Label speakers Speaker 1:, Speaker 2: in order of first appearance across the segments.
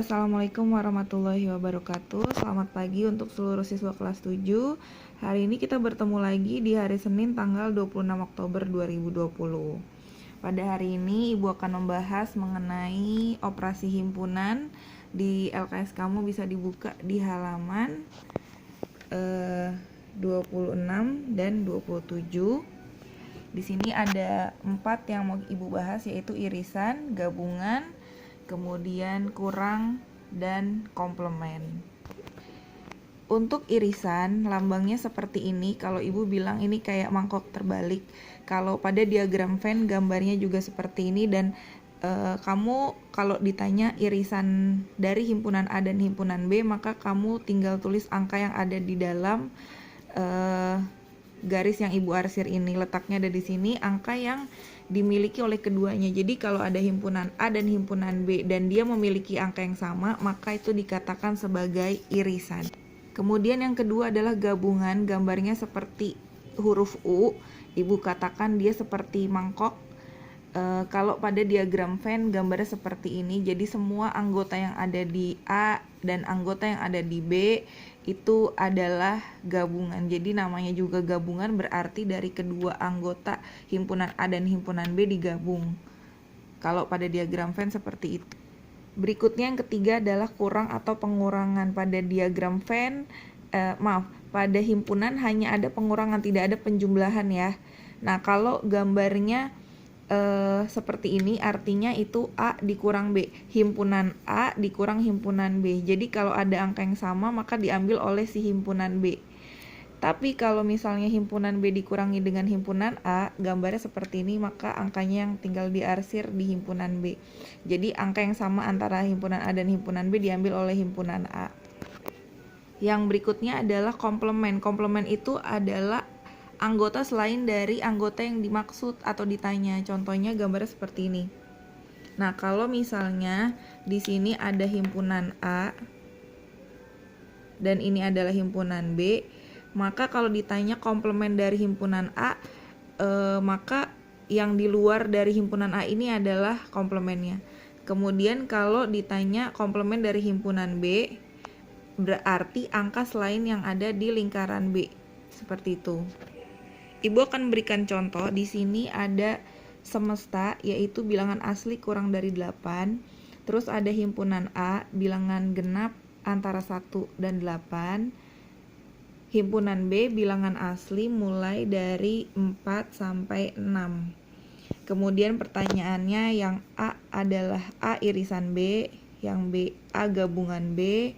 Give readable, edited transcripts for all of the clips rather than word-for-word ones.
Speaker 1: Assalamualaikum warahmatullahi wabarakatuh. Selamat pagi untuk seluruh siswa kelas 7. Hari ini kita bertemu lagi di hari Senin tanggal 26 Oktober 2020. Pada hari ini Ibu akan membahas mengenai operasi himpunan. Di LKS kamu bisa dibuka di halaman 26 dan 27. Di sini ada 4 yang mau Ibu bahas, yaitu irisan, gabungan, kemudian kurang, dan komplement. Untuk irisan, lambangnya seperti ini. Kalau Ibu bilang ini kayak mangkok terbalik. Kalau pada diagram Venn, gambarnya juga seperti ini. Dan kamu kalau ditanya irisan dari himpunan A dan himpunan B, maka kamu tinggal tulis angka yang ada di dalam garis yang Ibu arsir ini. Letaknya ada di sini, angka yang dimiliki oleh keduanya. Jadi kalau ada himpunan A dan himpunan B dan dia memiliki angka yang sama, maka itu dikatakan sebagai irisan. Kemudian yang kedua adalah gabungan. Gambarnya seperti huruf U. Ibu katakan dia seperti mangkok. Kalau pada diagram Venn gambarnya seperti ini. Jadi semua anggota yang ada di A dan anggota yang ada di B itu adalah gabungan. Jadi namanya juga gabungan, berarti dari kedua anggota himpunan A dan himpunan B digabung. Kalau pada diagram Venn seperti itu. Berikutnya yang ketiga adalah kurang atau pengurangan. Pada diagram Venn, pada himpunan hanya ada pengurangan, tidak ada penjumlahan ya. Nah, kalau gambarnya seperti ini, artinya itu A dikurang B, himpunan A dikurang himpunan B. Jadi kalau ada angka yang sama, maka diambil oleh si himpunan B. Tapi kalau misalnya himpunan B dikurangi dengan himpunan A, gambarnya seperti ini, maka angkanya yang tinggal diarsir di himpunan B. Jadi angka yang sama antara himpunan A dan himpunan B diambil oleh himpunan A. Yang berikutnya adalah komplement. Komplement itu adalah anggota selain dari anggota yang dimaksud atau ditanya. Contohnya gambarnya seperti ini. Nah, kalau misalnya di sini ada himpunan A dan ini adalah himpunan B, maka kalau ditanya komplement dari himpunan A, maka yang di luar dari himpunan A ini adalah komplemennya. Kemudian kalau ditanya komplement dari himpunan B, berarti angka selain yang ada di lingkaran B. Seperti itu. Ibu akan berikan contoh. Di sini ada semesta, yaitu bilangan asli kurang dari 8. Terus ada himpunan A, bilangan genap antara 1 dan 8. Himpunan B, bilangan asli mulai dari 4 sampai 6. Kemudian pertanyaannya, yang A adalah A irisan B, yang B A gabungan B,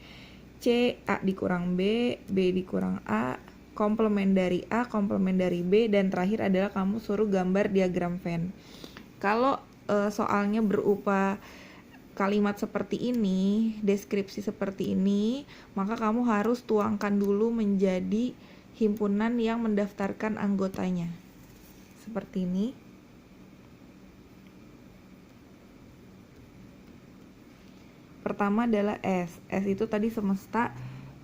Speaker 1: C A dikurang B, B dikurang A, komplement dari A, komplement dari B, dan terakhir adalah kamu suruh gambar diagram Venn. Kalau soalnya berupa kalimat seperti ini, deskripsi seperti ini, maka kamu harus tuangkan dulu menjadi himpunan yang mendaftarkan anggotanya. Seperti ini. Pertama adalah S. S itu tadi semesta,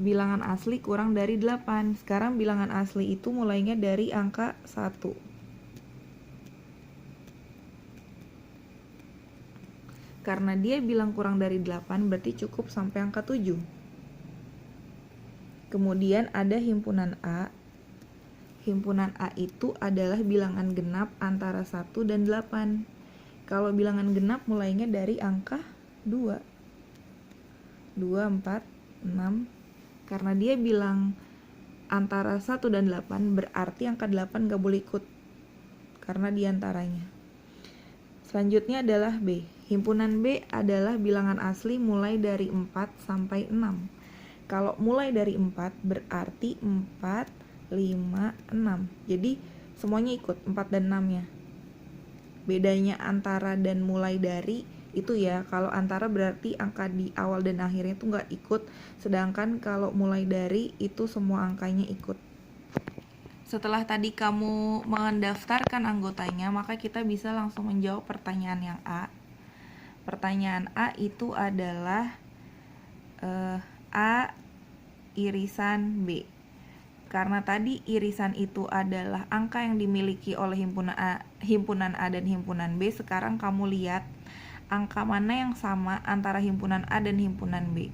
Speaker 1: bilangan asli kurang dari 8. Sekarang bilangan asli itu mulainya dari angka 1. Karena dia bilang kurang dari 8, berarti cukup sampai angka 7. Kemudian ada himpunan A. Himpunan A itu adalah bilangan genap antara 1 dan 8. Kalau bilangan genap mulainya dari angka 2. 2, 4, 6. Karena dia bilang antara 1 dan 8, berarti angka 8 gak boleh ikut karena diantaranya. Selanjutnya adalah B. Himpunan B adalah bilangan asli mulai dari 4 sampai 6. Kalau mulai dari 4 berarti 4, 5, 6. Jadi semuanya ikut 4 dan 6 nya. Bedanya antara dan mulai dari itu ya, kalau antara berarti angka di awal dan akhirnya itu nggak ikut, sedangkan kalau mulai dari itu semua angkanya ikut. Setelah tadi kamu mendaftarkan anggotanya, maka kita bisa langsung menjawab pertanyaan yang A. Pertanyaan A itu adalah A irisan B. Karena tadi irisan itu adalah angka yang dimiliki oleh himpunan A dan himpunan B, sekarang kamu lihat angka mana yang sama antara himpunan A dan himpunan B.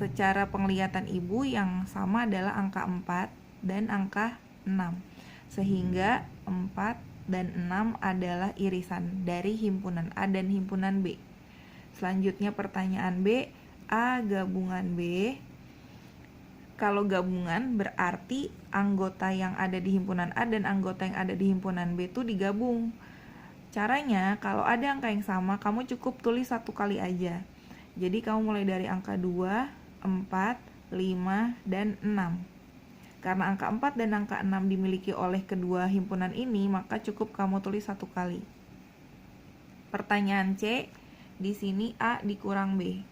Speaker 1: Secara penglihatan ibu yang sama adalah angka 4 dan angka 6. Sehingga 4 dan 6 adalah irisan dari himpunan A dan himpunan B. Selanjutnya pertanyaan B, A gabungan B. Kalau gabungan berarti anggota yang ada di himpunan A dan anggota yang ada di himpunan B itu digabung. Caranya kalau ada angka yang sama, kamu cukup tulis satu kali aja. Jadi kamu mulai dari angka 2, 4, 5, dan 6. Karena angka 4 dan angka 6 dimiliki oleh kedua himpunan ini, maka cukup kamu tulis satu kali. Pertanyaan C, di sini A dikurang B.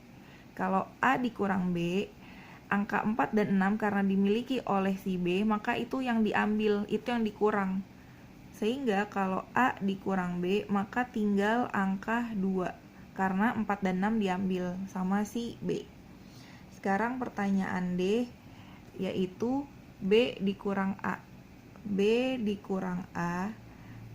Speaker 1: Kalau A dikurang B, angka 4 dan 6 karena dimiliki oleh si B, maka itu yang diambil, itu yang dikurang. Sehingga kalau A dikurang B, maka tinggal angka 2. Karena 4 dan 6 diambil sama si B. Sekarang pertanyaan D, yaitu B dikurang A. B dikurang A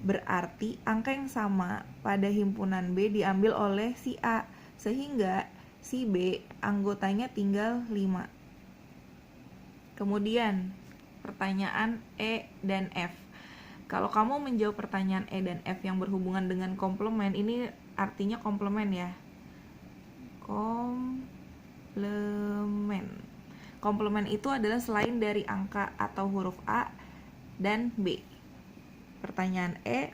Speaker 1: berarti angka yang sama pada himpunan B diambil oleh si A. Sehingga si B anggotanya tinggal 5. Kemudian pertanyaan E dan F. Kalau kamu menjawab pertanyaan E dan F yang berhubungan dengan komplement, ini artinya komplement ya. Komplement. Komplement itu adalah selain dari angka atau huruf A dan B. Pertanyaan E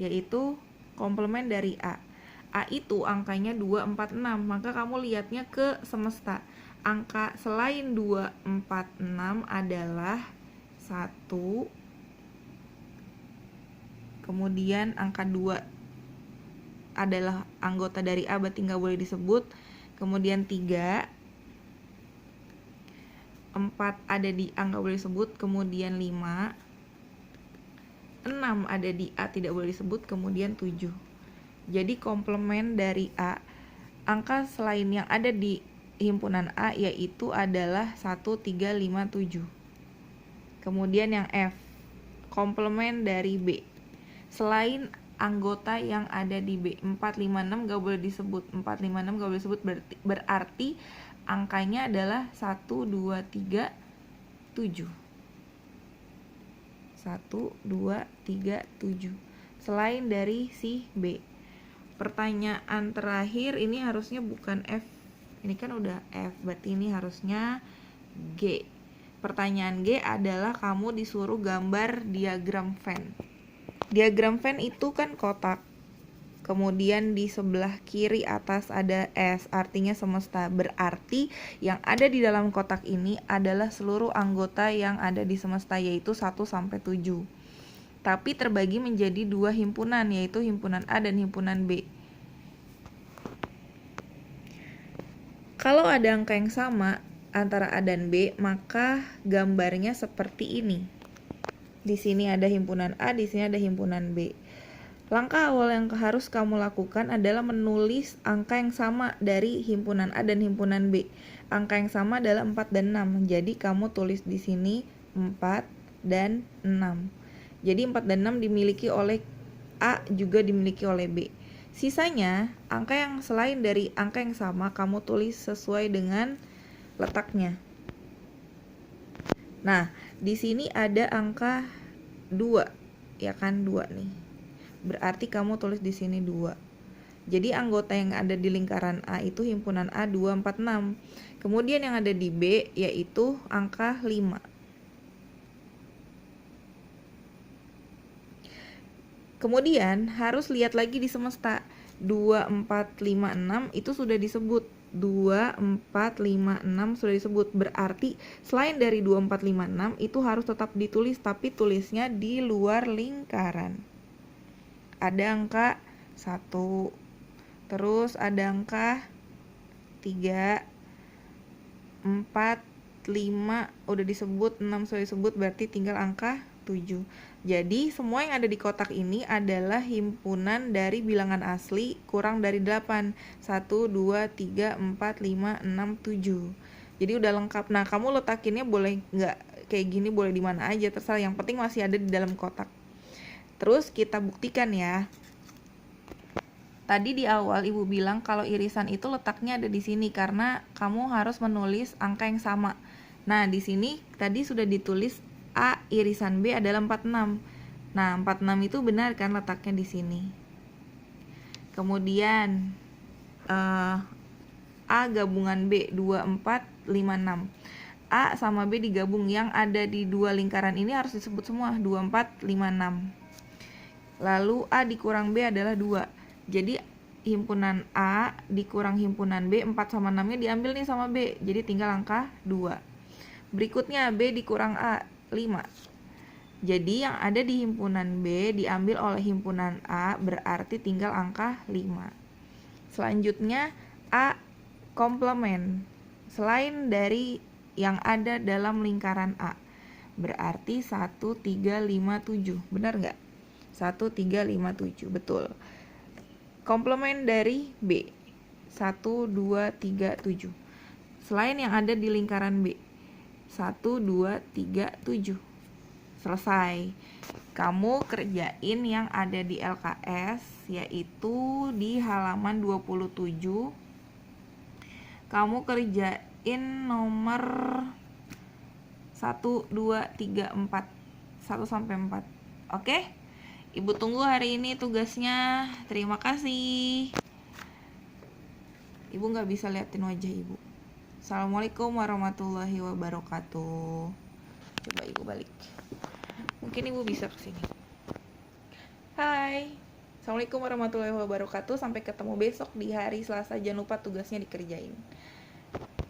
Speaker 1: yaitu komplement dari A. A itu angkanya 2, 4, 6. Maka kamu lihatnya ke semesta. Angka selain 2, 4, 6 adalah 1. Kemudian angka 2 adalah anggota dari A, berarti nggak boleh disebut. Kemudian 3, 4 ada di A, nggak boleh disebut. Kemudian 5, 6 ada di A, tidak boleh disebut. Kemudian 7. Jadi komplement dari A, angka selain yang ada di himpunan A yaitu adalah 1, 3, 5, 7. Kemudian yang F, komplement dari B. Selain anggota yang ada di B, 4, 5, 6 gak boleh disebut. 4, 5, 6 gak boleh disebut, berarti angkanya adalah 1, 2, 3, 7. 1, 2, 3, 7. Selain dari si B. Pertanyaan terakhir ini harusnya bukan F. Ini kan udah F, berarti ini harusnya G. Pertanyaan G adalah kamu disuruh gambar diagram Venn. Diagram Venn itu kan kotak. Kemudian di sebelah kiri atas ada S, artinya semesta. Berarti yang ada di dalam kotak ini adalah seluruh anggota yang ada di semesta, yaitu 1 sampai 7. Tapi terbagi menjadi 2 himpunan, yaitu himpunan A dan himpunan B. Kalau ada angka yang sama antara A dan B, maka gambarnya seperti ini. Di sini ada himpunan A, di sini ada himpunan B. Langkah awal yang harus kamu lakukan adalah menulis angka yang sama dari himpunan A dan himpunan B. Angka yang sama adalah 4 dan 6. Jadi kamu tulis di sini 4 dan 6. Jadi 4 dan 6 dimiliki oleh A, juga dimiliki oleh B. Sisanya, angka yang selain dari angka yang sama kamu tulis sesuai dengan letaknya. Nah, di sini ada angka 2, ya kan, 2 nih. Berarti kamu tulis di sini 2. Jadi anggota yang ada di lingkaran A itu himpunan A 2, 4, 6. Kemudian yang ada di B yaitu angka 5. Kemudian harus lihat lagi di semesta. 2, 4, 5, 6 itu sudah disebut. 2, 4, 5, 6 sudah disebut. Berarti selain dari 2, 4, 5, 6 itu harus tetap ditulis, tapi tulisnya di luar lingkaran. Ada angka 1, terus ada angka 3, 4, 5 udah disebut, 6 sudah disebut, berarti tinggal angka 7. Jadi semua yang ada di kotak ini adalah himpunan dari bilangan asli kurang dari 8. 1, 2, 3, 4, 5, 6, 7. Jadi udah lengkap. Nah, kamu letakinnya boleh nggak kayak gini, boleh di mana aja, terserah. Yang penting masih ada di dalam kotak. Terus kita buktikan ya. Tadi di awal ibu bilang kalau irisan itu letaknya ada di sini karena kamu harus menulis angka yang sama. Nah, di sini tadi sudah ditulis A irisan B adalah 46. Nah, 46 itu benar kan letaknya di sini. Kemudian A gabungan B 2456. A sama B digabung, yang ada di dua lingkaran ini harus disebut semua 2456. Lalu A dikurang B adalah 2. Jadi himpunan A dikurang himpunan B, 4 sama 6 nya diambil nih sama B, jadi tinggal angka 2. Berikutnya B dikurang A 5. Jadi yang ada di himpunan B diambil oleh himpunan A, berarti tinggal angka 5. Selanjutnya A komplement selain dari yang ada dalam lingkaran A, berarti 1, 3, 5, 7. Benar nggak? 1, 3, 5, 7. Betul. Komplement dari B 1, 2, 3, 7 selain yang ada di lingkaran B 1, 2, 3, 7. Selesai. Kamu kerjain yang ada di LKS, yaitu di halaman 27. Kamu kerjain nomor 1, 2, 3, 4 1 sampai 4. Oke? Ibu tunggu hari ini tugasnya. Terima kasih. Ibu nggak bisa liatin wajah ibu. Assalamualaikum warahmatullahi wabarakatuh. Coba ibu balik. Mungkin ibu bisa kesini. Hai. Assalamualaikum warahmatullahi wabarakatuh. Sampai ketemu besok di hari Selasa. Jangan lupa tugasnya dikerjain.